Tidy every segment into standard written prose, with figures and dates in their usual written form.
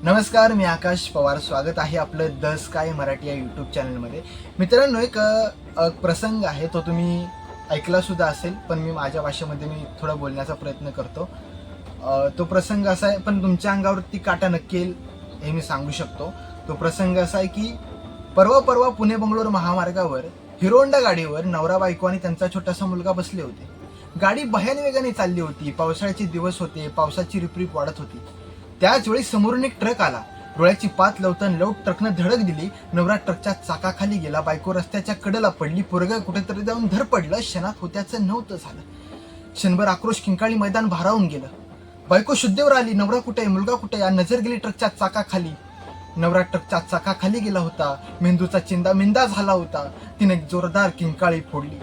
नमस्कार, मी आकाश पवार. स्वागत आहे आपलं द स्काय मराठी या यूट्यूब चॅनलमध्ये. मित्रांनो, एक प्रसंग आहे, तो तुम्ही ऐकलासुद्धा असेल, पण मी माझ्या भाषेमध्ये मी थोडा बोलण्याचा प्रयत्न करतो. तो प्रसंग असा आहे, पण तुमच्या अंगावरती काटा नक्की येईल हे मी सांगू शकतो. तो प्रसंग असा आहे की परवा पुणे बंगलोर महामार्गावर हिरो होंडा गाडीवर नवरा बायको आणि त्यांचा छोटासा मुलगा बसले होते. गाडी भयान वेगाने चालली होती. पावसाळ्याचे दिवस होते. पावसाची रिपरिप वाढत होती. त्याच वेळी समोरून एक ट्रक आला. डोळ्याची पात लावताना लवट ट्रकनं धडक दिली. नवरा ट्रकच्या चाकाखाली गेला. बायको रस्त्याच्या कडेला पडली. पोरगं कुठेतरी जाऊन धडपडलं. क्षणात होत्याचं नव्हतं झालं. क्षणभर आक्रोश किंकाळी मैदान भारावून गेलं. बायको शुद्धीवर आली. नवरा कुठे, मुलगा कुठे, या नजर गेली ट्रकच्या चाकाखाली. नवरा ट्रकच्या चाकाखाली गेला होता. मेंदूचा चिंदा मिंदा झाला होता. तिने जोरदार किंकाळी फोडली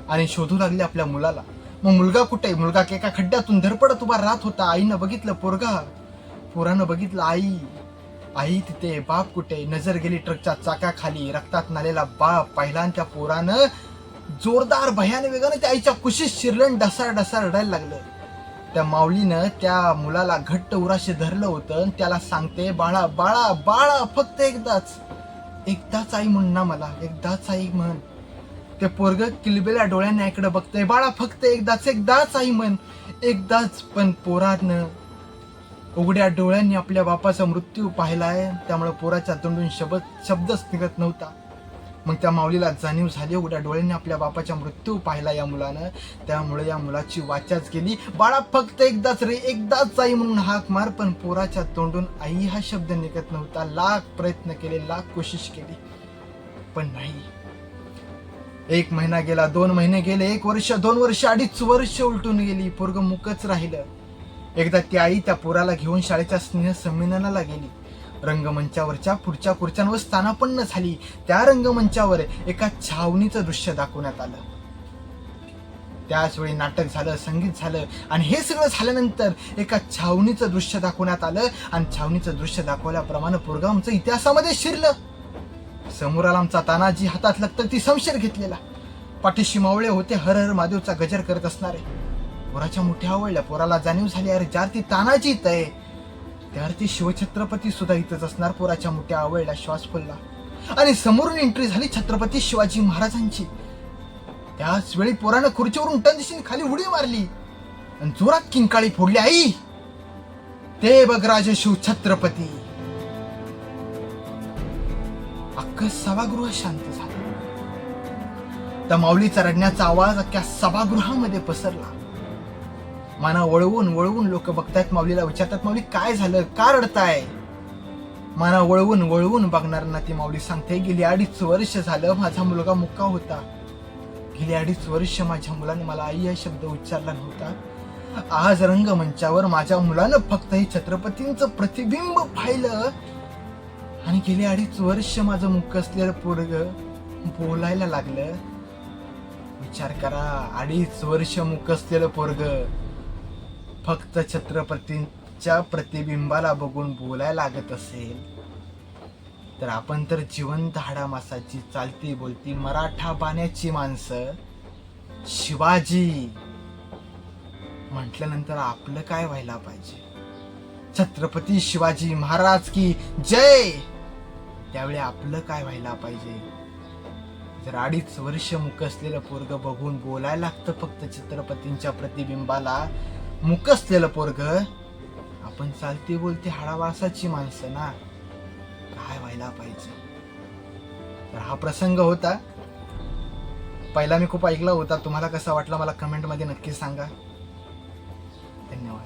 आणि शोधू लागली आपल्या मुलाला. मग मुलगा कुठे? मुलगा एका खड्ड्यातून धडपडत उभा राहत होता. आईनं बघितलं पोरानं बघितलं आई तिथे. बाप कुठे? नजर गेली ट्रकच्या चाकाखाली. रक्तात नालेला बाप पाहिला आणि त्या पोरानं जोरदार भयान वेगानं त्या आईच्या कुशीत शिरलं. डसार रडायला लागलं. त्या माऊलीनं त्या मुलाला घट्ट उराशी धरलं होतं आणि त्याला सांगते, बाळा बाळा बाळा, फक्त एकदाच आई म्हण ना मला, एकदाच आई म्हण. ते पोरग किलबिल्या डोळ्याने ऐकडं बघतंय. बाळा फक्त एकदाच आई म्हण, एकदाच. पण पोरानं उघड्या डोळ्यांनी आपल्या बापाचा मृत्यू पाहिलाय. त्यामुळे पोराच्या तोंडून शब्दच निघत नव्हता. मग त्या माऊलीला जाणीव झाली, उघड्या डोळ्यांनी आपल्या बापाचा मृत्यू पाहिला या मुलानं. त्यामुळे या मुलाची वाचाच केली, बाळा फक्त एकदाच रे, एकदाच आई म्हणून हाक मार. पण पोराच्या तोंडून आई हा शब्द निघत नव्हता. लाख प्रयत्न केले, लाख कोशिश केली, पण नाही. 1 महिना गेला, 2 महिने गेले, 1 वर्ष, 2 वर्ष, 2.5 वर्ष उलटून गेली. पोरग मुकच राहिलं. एकदा ती आई त्या पोराला घेऊन शाळेच्या स्नेह संमेलनाला गेली. रंगमंचावरच्या पुढच्या खुर्च्यांवर स्थानापन्न झाली. त्या रंगमंचावर एका छावणीचं दृश्य दाखवण्यात आलं. त्याच वेळी नाटक झालं, संगीत झालं आणि हे सगळं झाल्यानंतर एका छावणीचं दृश्य दाखवण्यात आलं आणि छावणीचं दृश्य दाखवल्याप्रमाणे पोरगं आमचं इतिहासामध्ये शिरलं. समोर आला आमचा तानाजी, हातात लखतरती शमशेर घेतलेला. पाठीशी मावळे होते हर हर महादेवचा गजर करत असणारे. पोराच्या मुठ्या आवडल्या. पोराला जाणीव झाली, अरे ज्यावरती तानाजी इथं आहे त्यावरती शिवछत्रपती सुद्धा इथंच असणार. पोराच्या मुठ्या आवडल्या, श्वास फुलला आणि समोरून एंट्री झाली छत्रपती शिवाजी महाराजांची. त्याच वेळी पोरानं खुर्चीवरून टंदिशीन खाली उडी मारली आणि जोरात किंकाळी फोडली, आई ते बघ राजे शिवछत्रपती. अख्खं सभागृह शांत झालं. त्या माऊलीचा रडण्याचा आवाज अख्ख्या सभागृहामध्ये पसरला. माना वळवून लोक बघतायत माऊलीला, विचारतात, माऊली काय झालं, का रडताय? माना वळवून बघणाऱ्यांना ती माऊली सांगते, गेली 2.5 वर्ष झालं माझा मुलगा मुक्का होता. गेली 2.5 वर्ष माझ्या मुलाने मला आई हा शब्द उच्चारला नव्हता. आज रंगमंचावर माझ्या मुलानं फक्त हे छत्रपतींचं प्रतिबिंब पाहिलं आणि गेली 2.5 वर्ष माझं मुक्क असलेलं पोरग बोलायला लागलं. विचार करा, 2.5 वर्ष मुक्क असलेलं पोरग फक्त छत्रपतींच्या प्रतिबिंबाला बघून बोलायला लागत असेल, तर आपण तर जिवंत हाडामासाची, चालती बोलती मराठा बाण्याची माणसं. शिवाजी म्हटल्यानंतर आपलं काय व्हायला पाहिजे? छत्रपती शिवाजी महाराज की जय. त्यावेळी आपलं काय व्हायला पाहिजे? जर 2.5 वर्ष मुक असलेलं पोरग बघून बोलायला लागतं फक्त छत्रपतींच्या प्रतिबिंबाला, मुक असलेलं पोरग, आपण चालती बोलती हाडावासाची माणसं ना, काय व्हायला पाहिजे? तर हा प्रसंग होता. पहिला मी खूप ऐकला होता. तुम्हाला कसा वाटला मला कमेंटमध्ये नक्की सांगा. धन्यवाद.